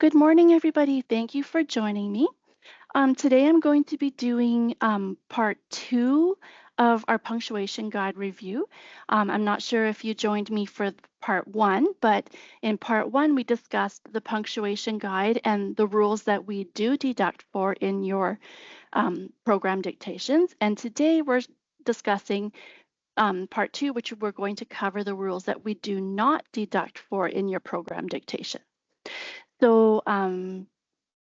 Good morning, everybody. Thank you for joining me. Today I'm going to be doing part two of our punctuation guide review. I'm not sure if you joined me for part one, but in part one, we discussed the punctuation guide and the rules that we do deduct for in your program dictations. And today we're discussing part two, which we're going to cover the rules that we do not deduct for in your program dictation. So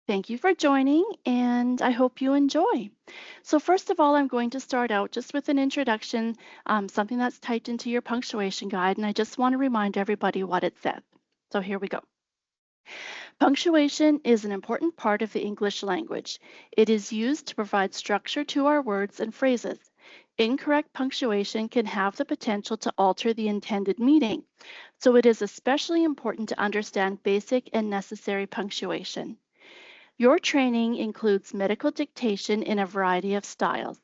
thank you for joining, and I hope you enjoy. So first of all, I'm going to start out just with an introduction, something that's typed into your punctuation guide, and I just want to remind everybody what it says. So here we go. Punctuation is an important part of the English language. It is used to provide structure to our words and phrases. Incorrect punctuation can have the potential to alter the intended meaning, so it is especially important to understand basic and necessary punctuation. Your training includes medical dictation in a variety of styles.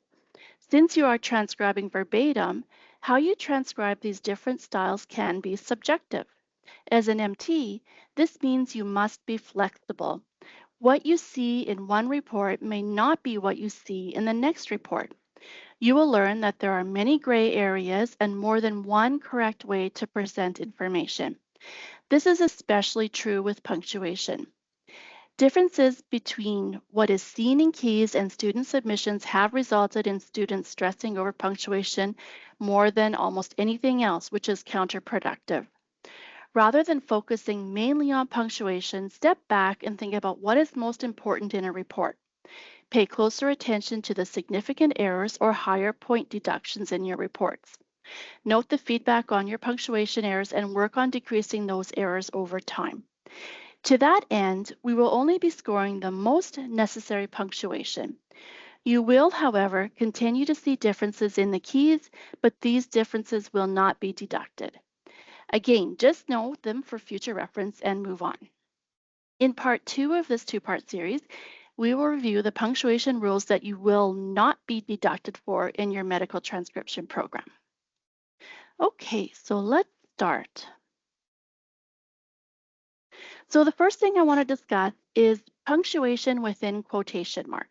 Since you are transcribing verbatim, how you transcribe these different styles can be subjective. As an MT, this means you must be flexible. What you see in one report may not be what you see in the next report. You will learn that there are many gray areas and more than one correct way to present information. This is especially true with punctuation. Differences between what is seen in keys and student submissions have resulted in students stressing over punctuation more than almost anything else, which is counterproductive. Rather than focusing mainly on punctuation, step back and think about what is most important in a report. Pay closer attention to the significant errors or higher point deductions in your reports. Note the feedback on your punctuation errors and work on decreasing those errors over time. To that end, we will only be scoring the most necessary punctuation. You will, however, continue to see differences in the keys, but these differences will not be deducted. Again, just note them for future reference and move on. In part two of this two-part series, we will review the punctuation rules that you will not be deducted for in your medical transcription program. Okay, so let's start. So the first thing I want to discuss is punctuation within quotation marks.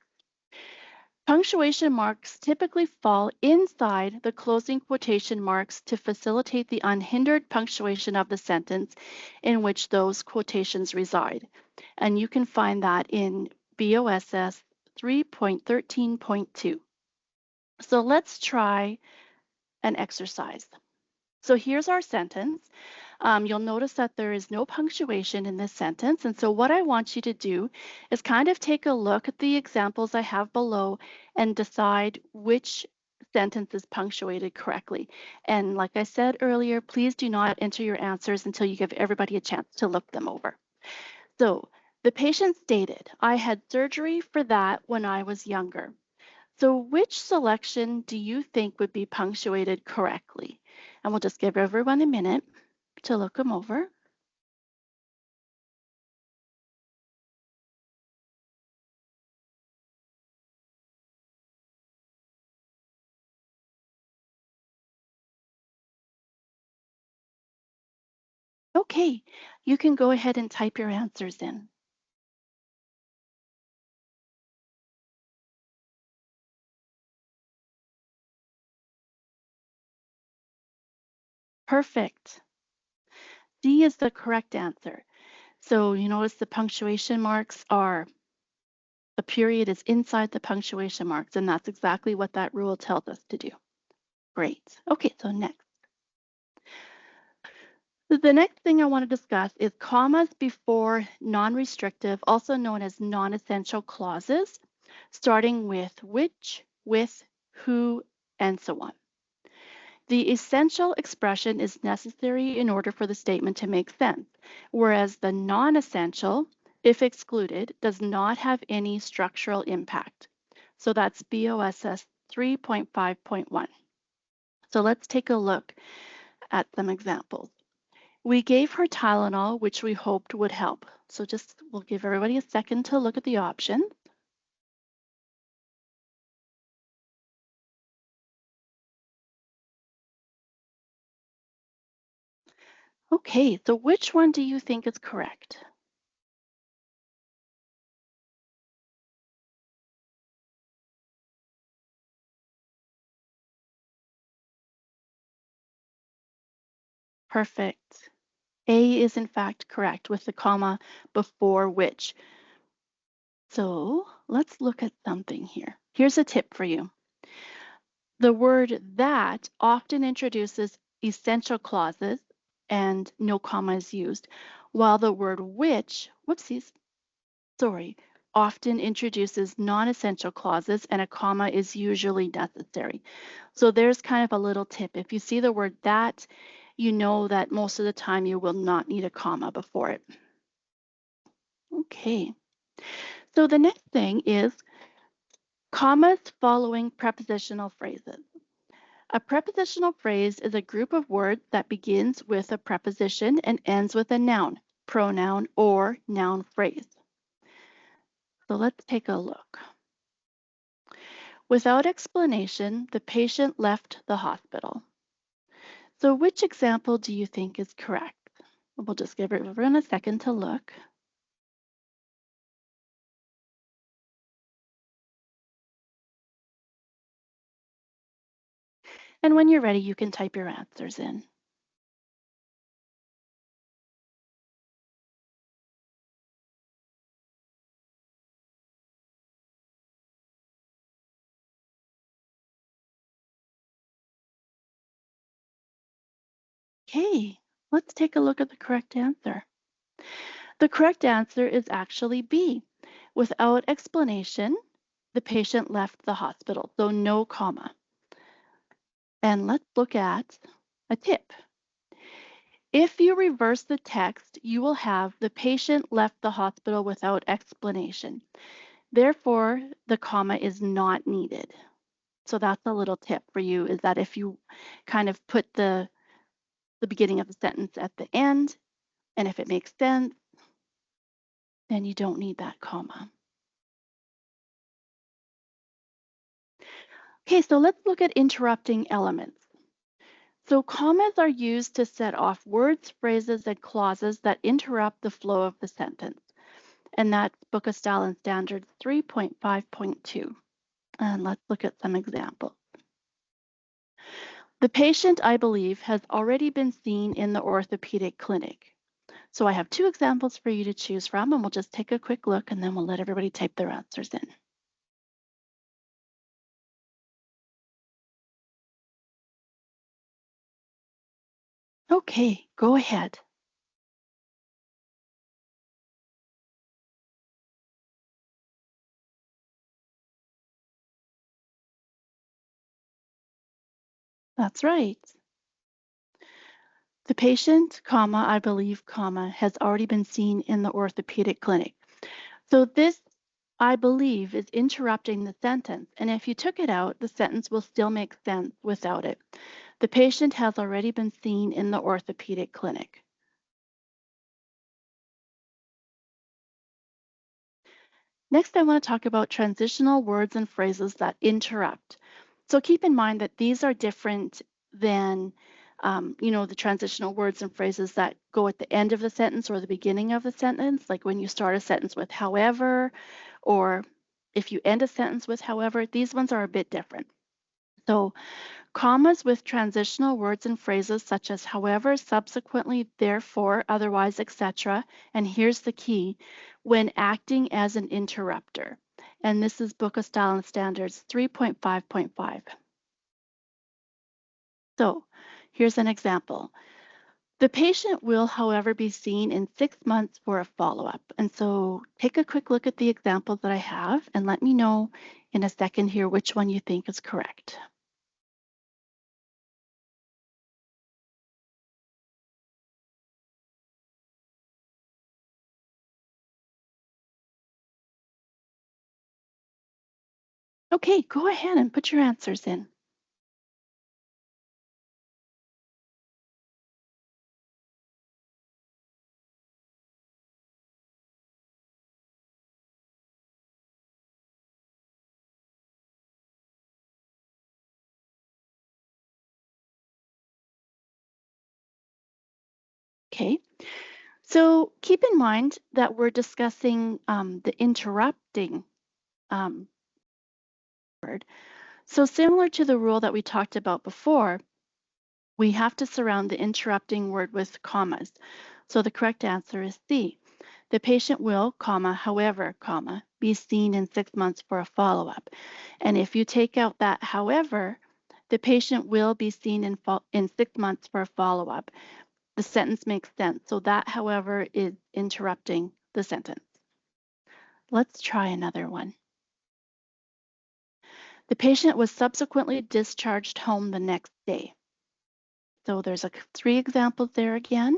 Punctuation marks typically fall inside the closing quotation marks to facilitate the unhindered punctuation of the sentence in which those quotations reside. And you can find that in BOSS 3.13.2. So let's try an exercise. So here's our sentence. You'll notice that there is no punctuation in this sentence. And so what I want you to do is kind of take a look at the examples I have below and decide which sentence is punctuated correctly. And like I said earlier, please do not enter your answers until you give everybody a chance to look them over. So the patient stated, "I had surgery for that when I was younger." So which selection do you think would be punctuated correctly? And we'll just give everyone a minute to look them over. Okay, you can go ahead and type your answers in. Perfect. D is the correct answer. So you notice the punctuation marks are, the period is inside the punctuation marks, and that's exactly what that rule tells us to do. Great. Okay, so next. So the next thing I want to discuss is commas before non-restrictive, also known as non-essential clauses, starting with which, with, who, and so on. The essential expression is necessary in order for the statement to make sense, whereas the non-essential, if excluded, does not have any structural impact. So that's BOSS 3.5.1. So let's take a look at some examples. We gave her Tylenol, which we hoped would help. So we'll give everybody a second to look at the options. Okay, so which one do you think is correct? Perfect. A is in fact correct with the comma before which. So let's look at something here. Here's a tip for you. The word that often introduces essential clauses and no comma is used, while the word which, whoopsies, sorry, often introduces non-essential clauses and a comma is usually necessary. So there's kind of a little tip. If you see the word that, you know that most of the time you will not need a comma before it. Okay, so the next thing is commas following prepositional phrases. A prepositional phrase is a group of words that begins with a preposition and ends with a noun, pronoun, or noun phrase. So let's take a look. Without explanation, the patient left the hospital. So which example do you think is correct? We'll just give everyone a second to look. And when you're ready, you can type your answers in. Okay, let's take a look at the correct answer. The correct answer is actually B. Without explanation, the patient left the hospital, so no comma. And let's look at a tip. If you reverse the text, you will have the patient left the hospital without explanation. Therefore, the comma is not needed. So that's a little tip for you is that if you kind of put the beginning of the sentence at the end, and if it makes sense, then you don't need that comma. Okay, so let's look at interrupting elements. So commas are used to set off words, phrases, and clauses that interrupt the flow of the sentence. And that's Book of Style and Standards 3.5.2. And let's look at some examples. The patient, I believe, has already been seen in the orthopedic clinic. So I have two examples for you to choose from, and we'll just take a quick look and then we'll let everybody type their answers in. Okay, go ahead. That's right. The patient, comma, I believe, comma, has already been seen in the orthopedic clinic. So this, I believe, is interrupting the sentence. And if you took it out, the sentence will still make sense without it. The patient has already been seen in the orthopedic clinic. Next, I want to talk about transitional words and phrases that interrupt. So keep in mind that these are different than, the transitional words and phrases that go at the end of the sentence or the beginning of the sentence, like when you start a sentence with however, or if you end a sentence with however, these ones are a bit different. So commas with transitional words and phrases such as however, subsequently, therefore, otherwise, etc. And here's the key, when acting as an interrupter. And this is Book of Style and Standards 3.5.5. So here's an example. The patient will, however, be seen in 6 months for a follow-up. And so take a quick look at the examples that I have and let me know in a second here which one you think is correct. Okay, go ahead and put your answers in. Okay, so keep in mind that we're discussing the interrupting um, word. So similar to the rule that we talked about before, We have to surround the interrupting word with commas. So the correct answer is C. The patient will, comma, however, comma, be seen in 6 months for a follow-up. And if you take out that however, the patient will be seen in 6 months for a follow-up. The sentence makes sense. So that, however, is interrupting the sentence. Let's try another one. The patient was subsequently discharged home the next day. So there's 3 examples there again,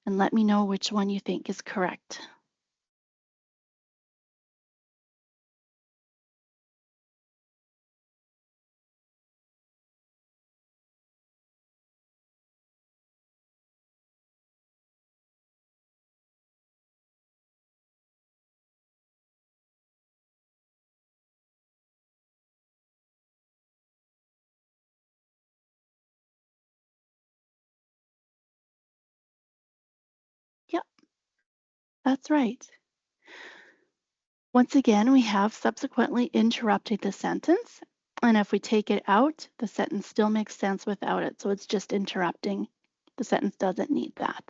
and let me know which one you think is correct. Yep, that's right. Once again, we have subsequently interrupted the sentence. And if we take it out, the sentence still makes sense without it. So it's just interrupting. The sentence doesn't need that.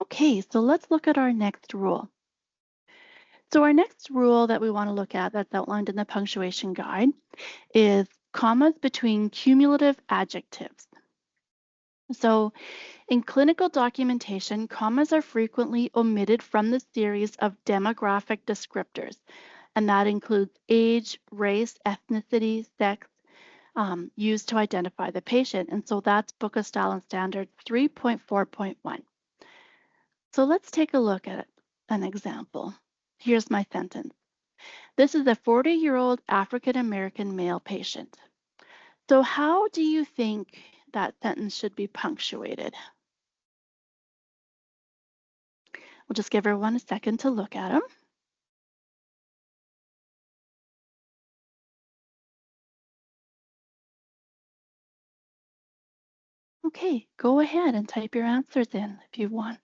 Okay, so let's look at our next rule. So our next rule that we want to look at that's outlined in the punctuation guide is commas between cumulative adjectives. So in clinical documentation, commas are frequently omitted from the series of demographic descriptors, and that includes age, race, ethnicity, sex, used to identify the patient. And so that's Book of Style and Standard 3.4.1. So let's take a look at an example. Here's my sentence. This is a 40-year-old African American male patient. So how do you think that sentence should be punctuated? We'll just give everyone a second to look at them. Okay, go ahead and type your answers in if you want.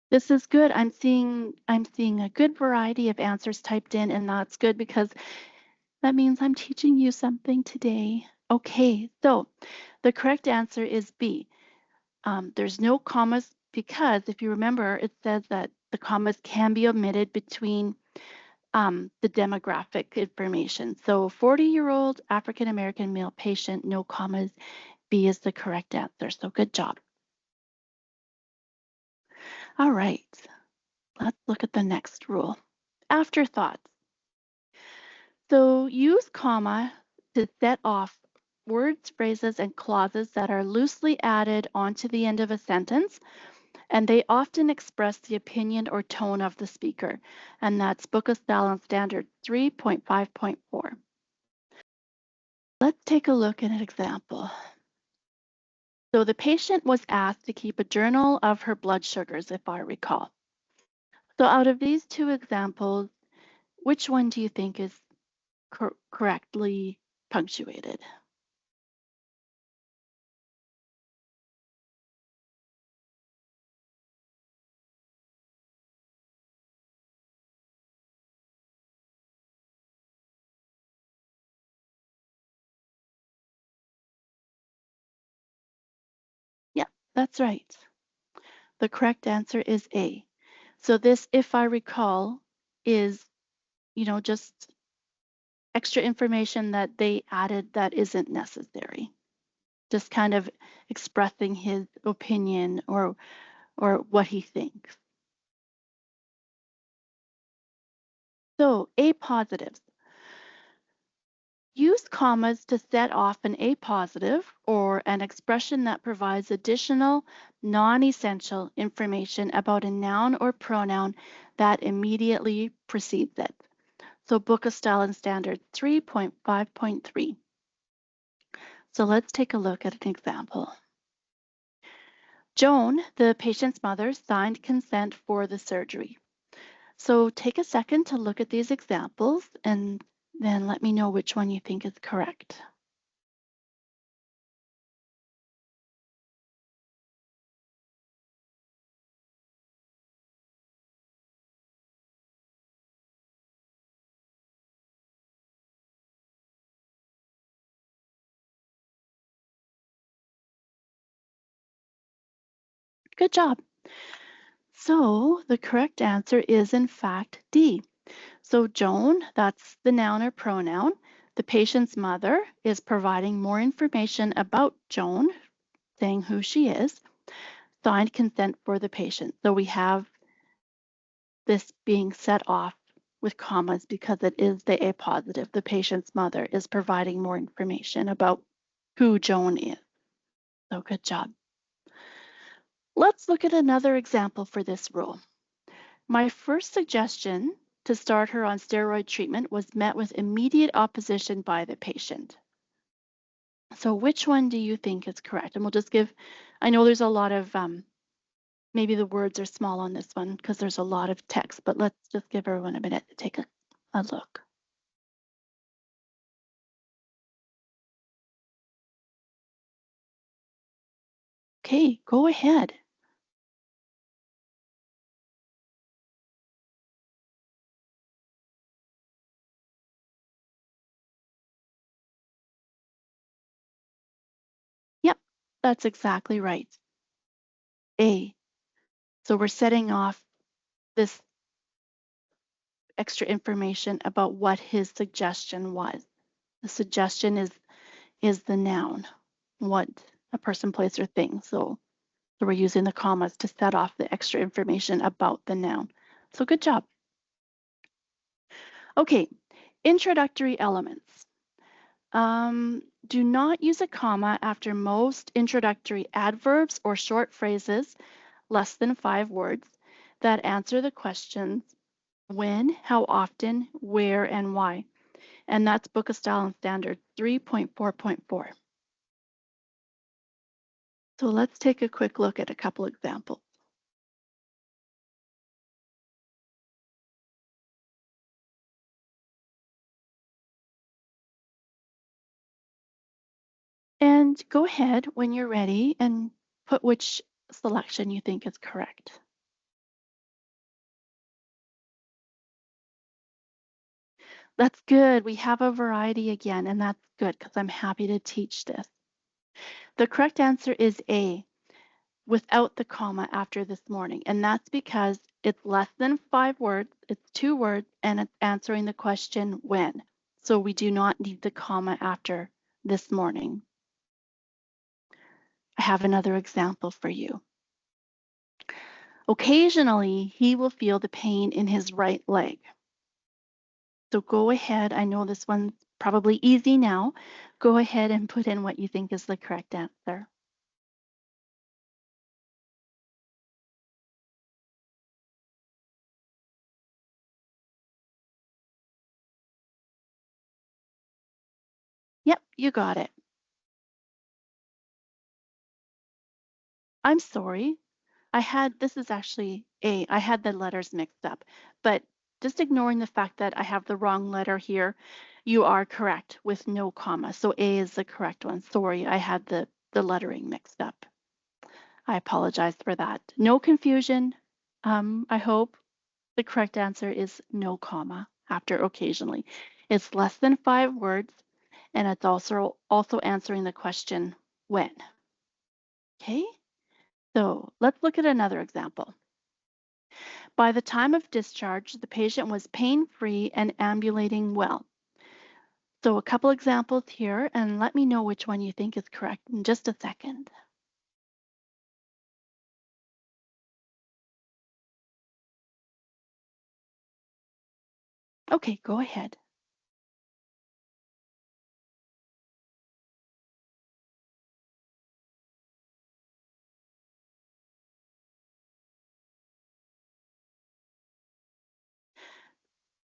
This is good. I'm seeing a good variety of answers typed in, and that's good because that means I'm teaching you something today. Okay, so the correct answer is B. There's no commas because if you remember, it says that the commas can be omitted between the demographic information. So 40-year-old African American male patient, no commas. B is the correct answer. So good job. All right, let's look at the next rule. Afterthoughts. So use comma to set off words, phrases, and clauses that are loosely added onto the end of a sentence, and they often express the opinion or tone of the speaker. And that's Book of Style and Standard 3.5.4. Let's take a look at an example. So the patient was asked to keep a journal of her blood sugars, if I recall. So out of these 2 examples, which one do you think is correctly punctuated? Yeah, that's right. The correct answer is A. So this, if I recall, is, just extra information that they added that isn't necessary. Just kind of expressing his opinion or what he thinks. So A positives. Use commas to set off an A positive or an expression that provides additional non-essential information about a noun or pronoun that immediately precedes it. So Book of Style and Standard 3.5.3. So let's take a look at an example. Joan, the patient's mother, signed consent for the surgery. So take a second to look at these examples and then let me know which one you think is correct. Good job. So the correct answer is in fact D. So Joan, that's the noun or pronoun. The patient's mother is providing more information about Joan, saying who she is. Signed consent for the patient. So we have this being set off with commas because it is the A positive. The patient's mother is providing more information about who Joan is. So good job. Let's look at another example for this rule. My first suggestion to start her on steroid treatment was met with immediate opposition by the patient. So which one do you think is correct? And we'll just give, I know there's a lot of, maybe the words are small on this one because there's a lot of text, but let's just give everyone a minute to take a look. Okay, go ahead. Yep, that's exactly right. A. So we're setting off this extra information about what his suggestion was. The suggestion is the noun, what a person, place, or thing. So we're using the commas to set off the extra information about the noun. So good job. Okay, introductory elements. Do not use a comma after most introductory adverbs or short phrases, less than 5 words, that answer the questions when, how often, where, and why. And that's Book of Style and Standard 3.4.4. So let's take a quick look at a couple examples. And go ahead when you're ready and put which selection you think is correct. That's good. We have a variety again, and that's good because I'm happy to teach this. The correct answer is A, without the comma after this morning. And that's because it's less than 5 words, it's 2 words, and it's answering the question when. So we do not need the comma after this morning. I have another example for you. Occasionally, he will feel the pain in his right leg. So go ahead. I know this one's probably easy now. Go ahead and put in what you think is the correct answer. Yep, you got it. I'm sorry. This is actually A. I had the letters mixed up, but just ignoring the fact that I have the wrong letter here, you are correct with no comma. So A is the correct one. Sorry, I had the lettering mixed up. I apologize for that. No confusion. I hope the correct answer is no comma after occasionally. It's less than 5 words, and it's also answering the question when. Okay, so let's look at another example. By the time of discharge, the patient was pain-free and ambulating well. So a couple examples here, and let me know which one you think is correct in just a second. Okay, go ahead.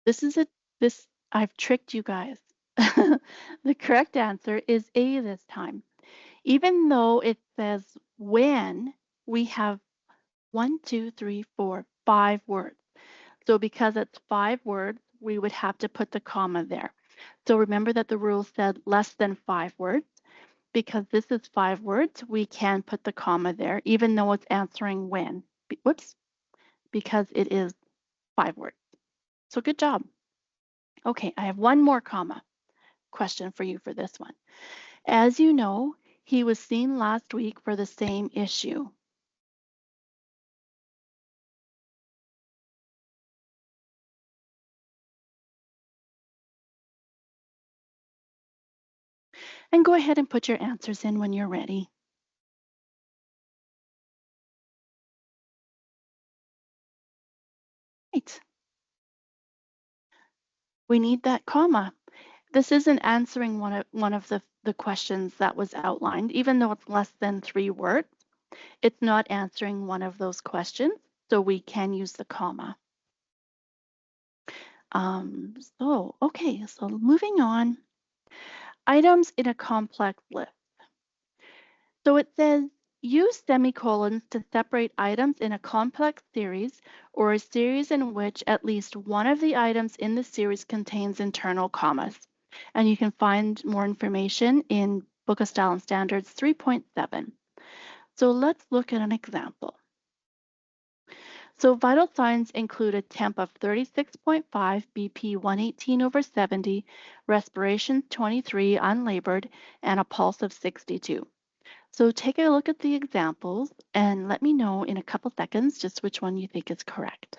This is a this I've tricked you guys. The correct answer is A this time. Even though it says when, we have 1, 2, 3, 4, 5 words. So because it's 5 words, we would have to put the comma there. So remember that the rule said less than 5 words. Because this is 5 words, we can put the comma there, even though it's answering when. Whoops, because it is 5 words. So good job. Okay, I have one more comma question for you for this one. As you know, he was seen last week for the same issue. And go ahead and put your answers in when you're ready. Right. We need that comma. This isn't answering one of the questions that was outlined, even though it's less than 3 words. It's not answering one of those questions, so we can use the comma. So moving on. Items in a complex list. So it says use semicolons to separate items in a complex series or a series in which at least one of the items in the series contains internal commas. And you can find more information in Book of Style and Standards 3.7. So let's look at an example. So vital signs include a temp of 36.5, BP 118/70, respiration 23 unlabored, and a pulse of 62. So take a look at the examples and let me know in a couple seconds just which one you think is correct.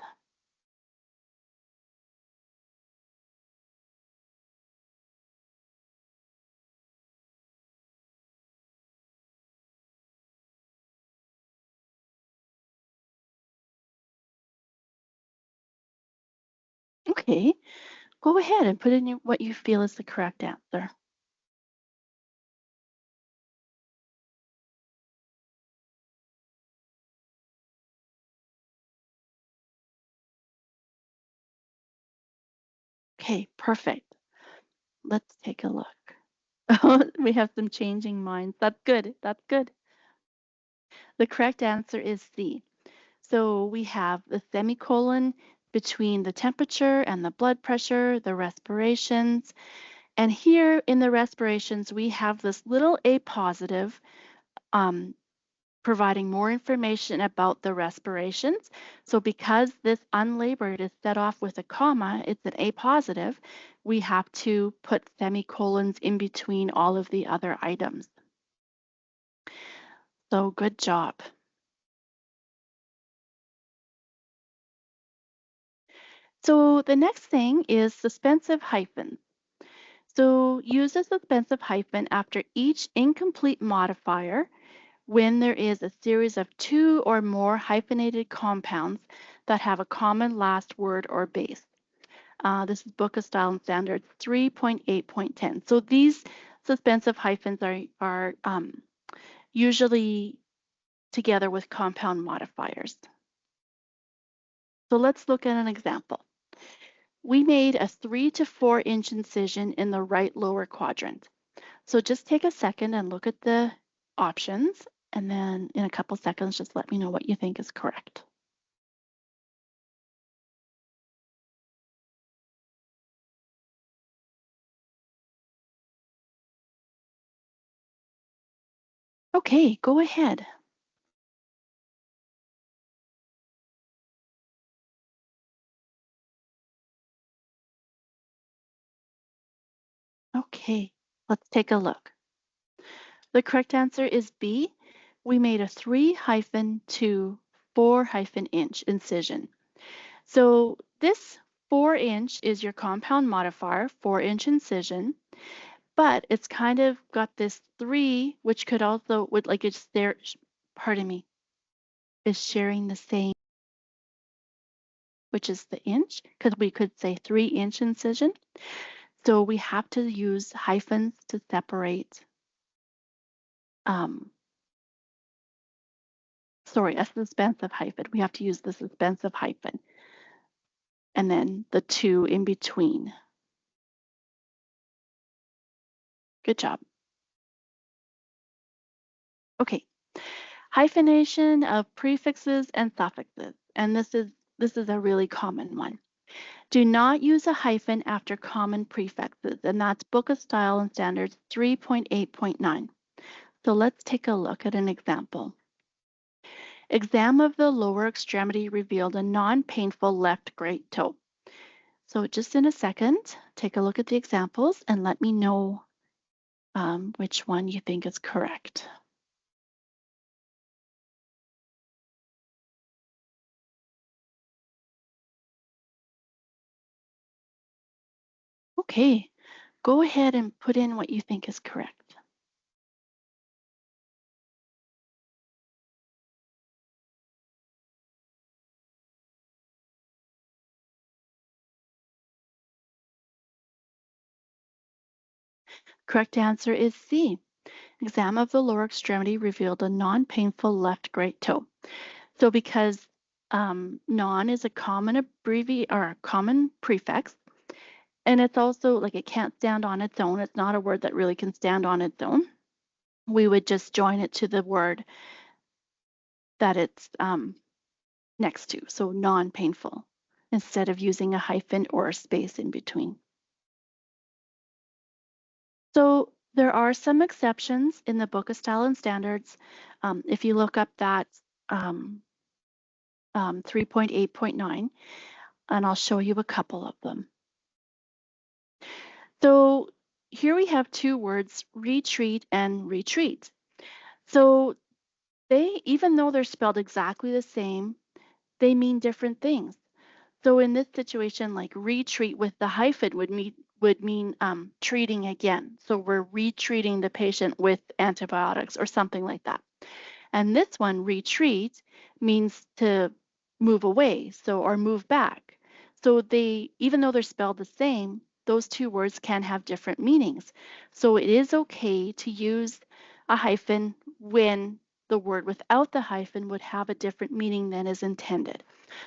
Okay, go ahead and put in what you feel is the correct answer. Okay, perfect. Let's take a look. We have some changing minds. That's good. That's good. The correct answer is C. So we have the semicolon between the temperature and the blood pressure, the respirations. And here in the respirations, we have this little A positive um, providing more information about the respirations. So because this unlabored is set off with a comma, it's an A positive, we have to put semicolons in between all of the other items. So good job. So the next thing is suspensive hyphens. So use a suspensive hyphen after each incomplete modifier when there is a series of 2 or more hyphenated compounds that have a common last word or base. This is Book of Style and Standards 3.8.10. So these suspensive hyphens are usually together with compound modifiers. So let's look at an example. We made a 3 to 4 inch incision in the right lower quadrant. So just take a second and look at the options, and then in a couple seconds, just let me know what you think is correct. Okay, go ahead. Okay, let's take a look. The correct answer is B. We made a 3-to 4-inch incision. So this 4-inch is your compound modifier, 4-inch incision, but it's kind of got this 3, which could also, would like it's there, pardon me, is sharing the same, which is the inch, because we could say 3-inch incision. So we have to use hyphens to separate, um, sorry, a suspensive hyphen. We have to use the suspensive hyphen and then the 2 in between. Good job. Okay, hyphenation of prefixes and suffixes. And this is a really common one. Do not use a hyphen after common prefixes, and that's Book of Style and Standards 3.8.9. So let's take a look at an example. Exam of the lower extremity revealed a non-painful left great toe. So just in a second, take a look at the examples and let me know which one you think is correct. Okay, go ahead and put in what you think is correct. Correct answer is C. Exam of the lower extremity revealed a non-painful left great toe. So because non is a common or a common prefix, and it's also like it can't stand on its own. It's not a word that really can stand on its own. We would just join it to the word that it's next to, so non-painful, instead of using a hyphen or a space in between. So there are some exceptions in the Book of Style and Standards. If you look up that 3.8.9, and I'll show you a couple of them. So here we have two words, retreat and retreat. So they, even though they're spelled exactly the same, they mean different things. So in this situation, like retreat with the hyphen would mean treating again. So we're retreating the patient with antibiotics or something like that. And this one, retreat, means to move away, or move back. So they, even though they're spelled the same, those two words can have different meanings. So it is okay to use a hyphen when the word without the hyphen would have a different meaning than is intended.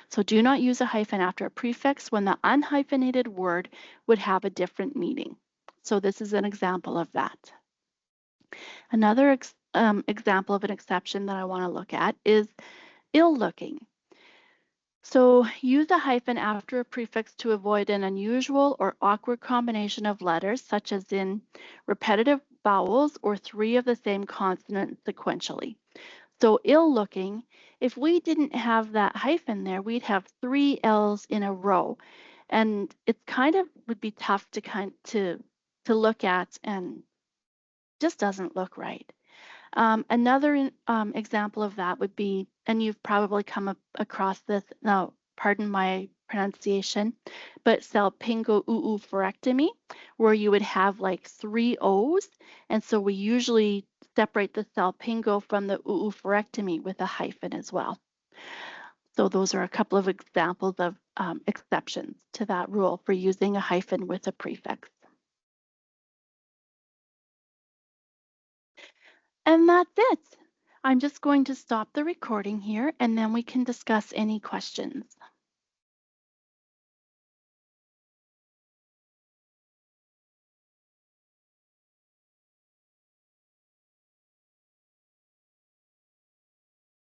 So do not use a hyphen after a prefix when the unhyphenated word would have a different meaning. So this is an example of that. Another example of an exception that I want to look at is ill-looking. So use a hyphen after a prefix to avoid an unusual or awkward combination of letters, such as in repetitive vowels or three of the same consonant sequentially. So ill-looking, if we didn't have that hyphen there, we'd have three L's in a row. And it kind of would be tough to look at, and just doesn't look right. Another example of that would be, and you've probably come across this, now pardon my pronunciation, but salpingo-oophorectomy, where you would have like three O's. And so we usually separate the salpingo from the oophorectomy with a hyphen as well. So those are a couple of examples of exceptions to that rule for using a hyphen with a prefix. And that's it. I'm just going to stop the recording here and then we can discuss any questions.